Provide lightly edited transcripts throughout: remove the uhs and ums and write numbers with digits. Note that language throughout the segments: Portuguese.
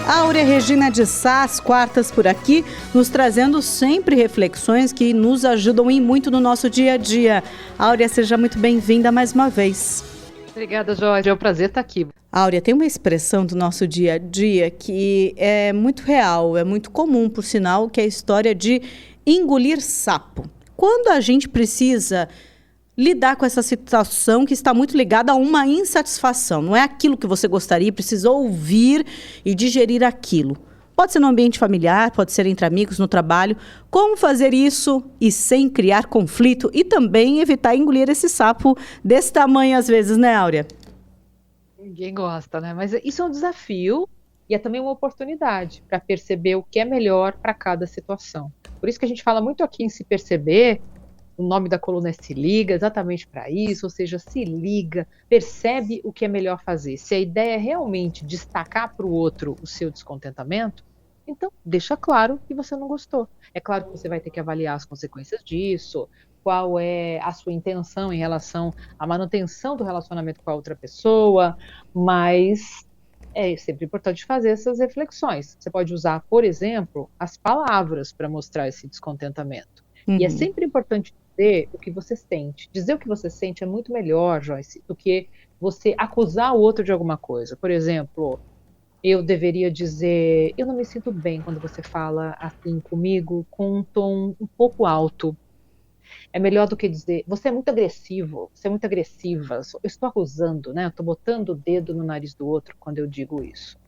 Áurea Regina de Sá, às quartas por aqui, nos trazendo sempre reflexões que nos ajudam e muito no nosso dia a dia. Áurea, seja muito bem-vinda mais uma vez. Obrigada, Jorge. É um prazer estar aqui. Áurea, tem uma expressão do nosso dia a dia que é muito real, é muito comum, por sinal, que é a história de engolir sapo. Quando a gente precisa lidar com essa situação que está muito ligada a uma insatisfação. Não é aquilo que você gostaria, precisa ouvir e digerir aquilo. Pode ser no ambiente familiar, pode ser entre amigos, no trabalho. Como fazer isso e sem criar conflito e também evitar engolir esse sapo desse tamanho às vezes, né, Áurea? Ninguém gosta, né? Mas isso é um desafio e é também uma oportunidade para perceber o que é melhor para cada situação. Por isso que a gente fala muito aqui em se perceber. O nome da coluna é Se Liga, exatamente para isso, ou seja, se liga, percebe o que é melhor fazer. Se a ideia é realmente destacar para o outro o seu descontentamento, então deixa claro que você não gostou. É claro que você vai ter que avaliar as consequências disso, qual é a sua intenção em relação à manutenção do relacionamento com a outra pessoa, mas é sempre importante fazer essas reflexões. Você pode usar, por exemplo, as palavras para mostrar esse descontentamento. E é sempre importante dizer o que você sente. Dizer o que você sente é muito melhor, Joyce, do que você acusar o outro de alguma coisa. Por exemplo, eu deveria dizer: eu não me sinto bem quando você fala assim comigo com um tom um pouco alto. É melhor do que dizer: você é muito agressivo, você é muito agressiva. Eu estou acusando, né? Eu estou botando o dedo no nariz do outro quando eu digo isso.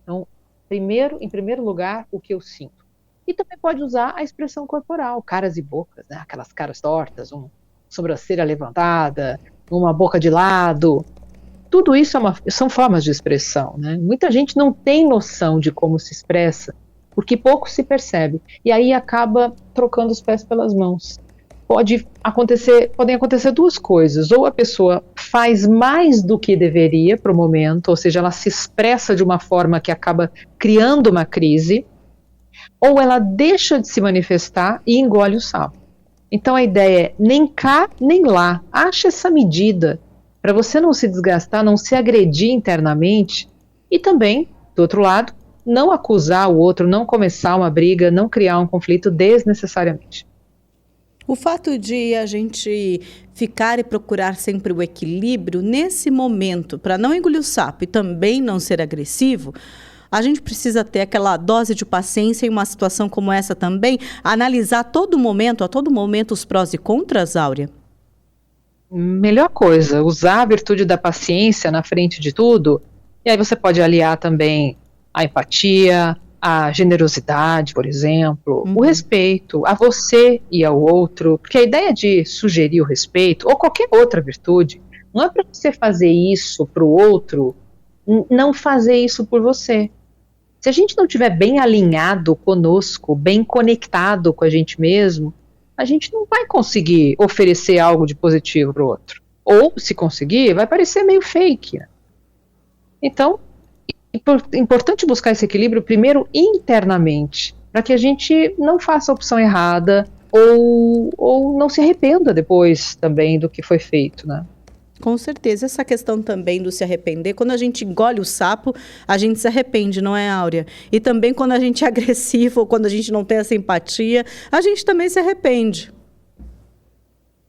Então, em primeiro lugar, o que eu sinto. E também pode usar a expressão corporal, caras e bocas, né? Aquelas caras tortas, uma sobrancelha levantada, uma boca de lado. Tudo isso são formas de expressão, né? Muita gente não tem noção de como se expressa, porque pouco se percebe. E aí acaba trocando os pés pelas mãos. Podem acontecer duas coisas. Ou a pessoa faz mais do que deveria para o momento, ou seja, ela se expressa de uma forma que acaba criando uma crise, ou ela deixa de se manifestar e engole o sapo. Então a ideia é nem cá, nem lá. Acha essa medida para você não se desgastar, não se agredir internamente e também, do outro lado, não acusar o outro, não começar uma briga, não criar um conflito desnecessariamente. O fato de a gente ficar e procurar sempre o equilíbrio nesse momento, para não engolir o sapo e também não ser agressivo, a gente precisa ter aquela dose de paciência em uma situação como essa também, analisar a todo momento os prós e contras, Áurea? Melhor coisa, usar a virtude da paciência na frente de tudo, e aí você pode aliar também a empatia, a generosidade, por exemplo, o respeito a você e ao outro, porque a ideia de sugerir o respeito, ou qualquer outra virtude, não é para você fazer isso para o outro, não fazer isso por você. Se a gente não estiver bem alinhado conosco, bem conectado com a gente mesmo, a gente não vai conseguir oferecer algo de positivo para o outro. Ou, se conseguir, vai parecer meio fake. Então, é importante buscar esse equilíbrio primeiro internamente, para que a gente não faça a opção errada ou não se arrependa depois também do que foi feito, né? Com certeza, essa questão também do se arrepender, quando a gente engole o sapo, a gente se arrepende, não é, Áurea? E também quando a gente é agressivo ou quando a gente não tem essa empatia, a gente também se arrepende.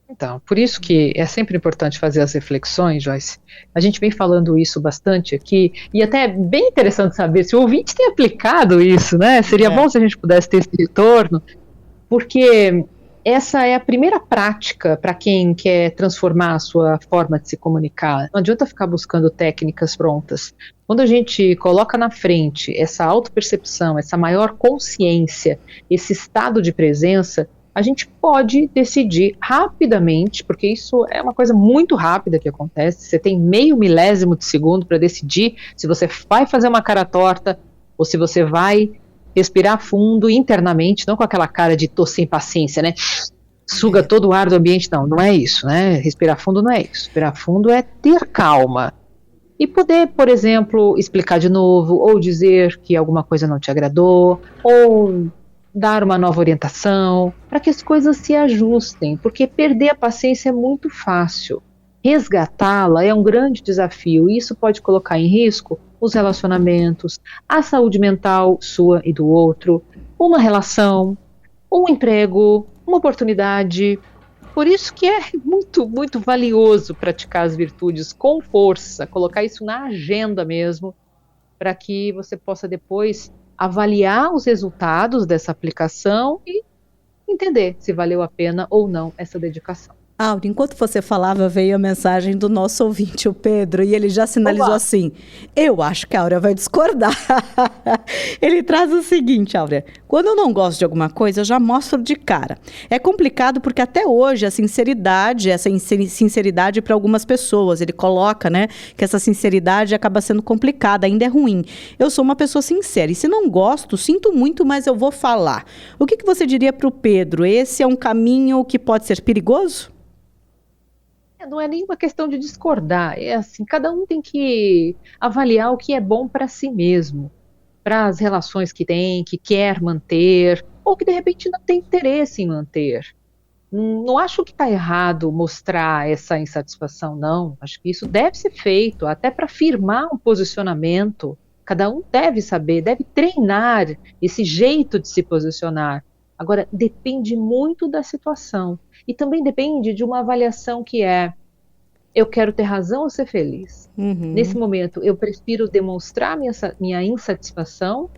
Então, por isso que é sempre importante fazer as reflexões, Joyce. A gente vem falando isso bastante aqui, e até é bem interessante saber se o ouvinte tem aplicado isso, né? Seria bom se a gente pudesse ter esse retorno, porque essa é a primeira prática para quem quer transformar a sua forma de se comunicar. Não adianta ficar buscando técnicas prontas. Quando a gente coloca na frente essa autopercepção, essa maior consciência, esse estado de presença, a gente pode decidir rapidamente, porque isso é uma coisa muito rápida que acontece. Você tem meio milésimo de segundo para decidir se você vai fazer uma cara torta ou se você vai respirar fundo internamente, não com aquela cara de tô sem paciência, né? Suga todo o ar do ambiente, não é isso, né? Respirar fundo não é isso. Respirar fundo é ter calma. E poder, por exemplo, explicar de novo, ou dizer que alguma coisa não te agradou, ou dar uma nova orientação, para que as coisas se ajustem, porque perder a paciência é muito fácil. Resgatá-la é um grande desafio, e isso pode colocar em risco o os relacionamentos, a saúde mental sua e do outro, uma relação, um emprego, uma oportunidade. Por isso que é muito, muito valioso praticar as virtudes com força, colocar isso na agenda mesmo, para que você possa depois avaliar os resultados dessa aplicação e entender se valeu a pena ou não essa dedicação. Áurea, enquanto você falava, veio a mensagem do nosso ouvinte, o Pedro, e ele já sinalizou Olá. assim: eu acho que a Áurea vai discordar. Ele traz o seguinte, Áurea: quando eu não gosto de alguma coisa, eu já mostro de cara. É complicado porque até hoje a sinceridade, essa sinceridade para algumas pessoas, ele coloca, né, que essa sinceridade acaba sendo complicada, ainda é ruim. Eu sou uma pessoa sincera e se não gosto, sinto muito, mas eu vou falar. O que você diria para o Pedro? Esse é um caminho que pode ser perigoso? Não é nenhuma questão de discordar, é assim, cada um tem que avaliar o que é bom para si mesmo, para as relações que tem, que quer manter, ou que de repente não tem interesse em manter. Não acho que está errado mostrar essa insatisfação, não. Acho que isso deve ser feito, até para firmar um posicionamento. Cada um deve saber, deve treinar esse jeito de se posicionar. Agora, depende muito da situação. E também depende de uma avaliação que é: eu quero ter razão ou ser feliz? Nesse momento, eu prefiro demonstrar minha insatisfação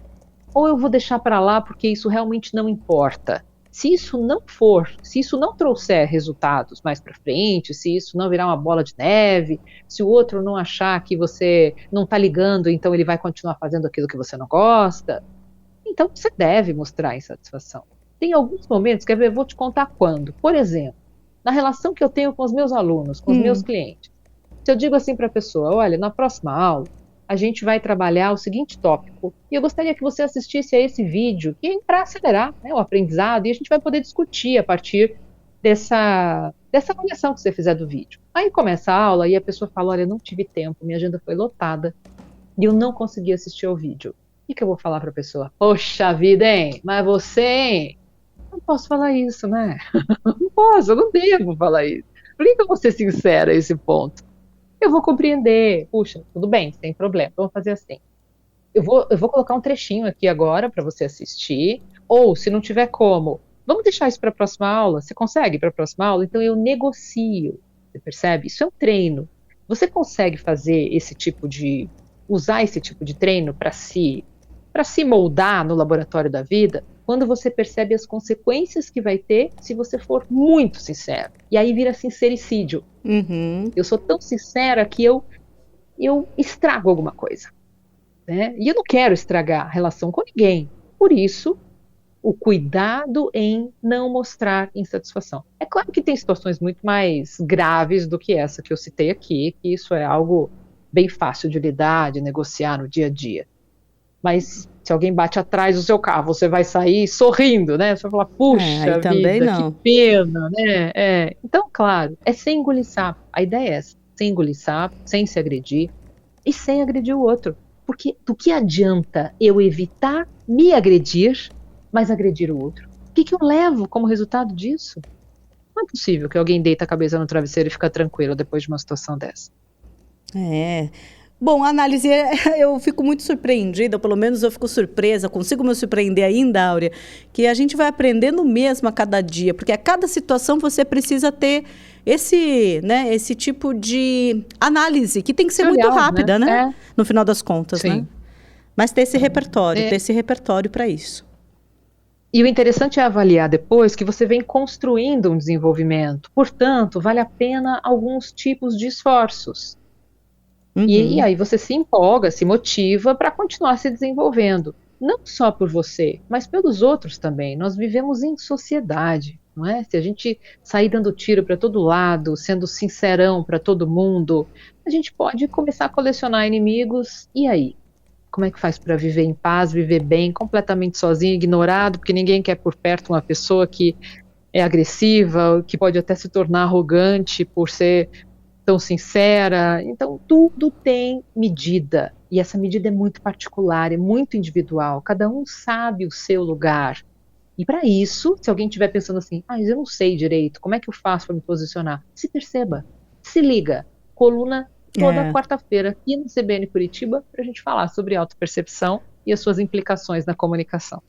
ou eu vou deixar para lá porque isso realmente não importa? Se isso não trouxer resultados mais para frente, se isso não virar uma bola de neve, se o outro não achar que você não está ligando, então ele vai continuar fazendo aquilo que você não gosta, então você deve mostrar insatisfação. Tem alguns momentos, quer ver, eu vou te contar quando. Por exemplo, na relação que eu tenho com os meus alunos, com os meus clientes. Se eu digo assim para a pessoa: olha, na próxima aula, a gente vai trabalhar o seguinte tópico, e eu gostaria que você assistisse a esse vídeo, que é para acelerar, né, o aprendizado, e a gente vai poder discutir a partir dessa avaliação que você fizer do vídeo. Aí começa a aula e a pessoa fala: olha, eu não tive tempo, minha agenda foi lotada, e eu não consegui assistir ao vídeo. O que eu vou falar para a pessoa? Poxa vida, hein? Mas você, hein? Não posso falar isso, né? Não posso, eu não devo falar isso. Por que eu vou ser sincera a esse ponto? Eu vou compreender. Puxa, tudo bem, sem problema, vamos fazer assim. Eu vou colocar um trechinho aqui agora para você assistir, ou se não tiver como, vamos deixar isso para a próxima aula? Você consegue para a próxima aula? Então eu negocio, você percebe? Isso é um treino. Você consegue fazer usar esse tipo de treino para se moldar no laboratório da vida, quando você percebe as consequências que vai ter se você for muito sincero. E aí vira sincericídio. Eu sou tão sincera que eu estrago alguma coisa, né? E eu não quero estragar a relação com ninguém. Por isso, o cuidado em não mostrar insatisfação. É claro que tem situações muito mais graves do que essa que eu citei aqui, que isso é algo bem fácil de lidar, de negociar no dia a dia. Mas se alguém bate atrás do seu carro, você vai sair sorrindo, né? Você vai falar: puxa vida, que pena, né? Então, claro, é sem engolir sapo. A ideia é essa: sem engolir sapo, sem se agredir e sem agredir o outro. Porque do que adianta eu evitar me agredir, mas agredir o outro? O que eu levo como resultado disso? Não é possível que alguém deita a cabeça no travesseiro e fica tranquilo depois de uma situação dessa. Bom, a análise, eu fico muito surpreendida, pelo menos eu fico surpresa, consigo me surpreender ainda, Áurea, que a gente vai aprendendo mesmo a cada dia, porque a cada situação você precisa ter esse tipo de análise, que tem que ser muito rápida, né? No final das contas, Sim. né? Mas ter esse repertório para isso. E o interessante é avaliar depois que você vem construindo um desenvolvimento, portanto, vale a pena alguns tipos de esforços. E aí você se empolga, se motiva para continuar se desenvolvendo. Não só por você, mas pelos outros também. Nós vivemos em sociedade, não é? Se a gente sair dando tiro para todo lado, sendo sincerão para todo mundo, a gente pode começar a colecionar inimigos. E aí? Como é que faz para viver em paz, viver bem, completamente sozinho, ignorado, porque ninguém quer por perto uma pessoa que é agressiva, que pode até se tornar arrogante por ser tão sincera? Então, tudo tem medida, e essa medida é muito particular, é muito individual, cada um sabe o seu lugar. E para isso, se alguém estiver pensando assim: mas eu não sei direito, como é que eu faço para me posicionar? Se perceba, se liga, coluna toda quarta-feira aqui no CBN Curitiba para a gente falar sobre autopercepção e as suas implicações na comunicação.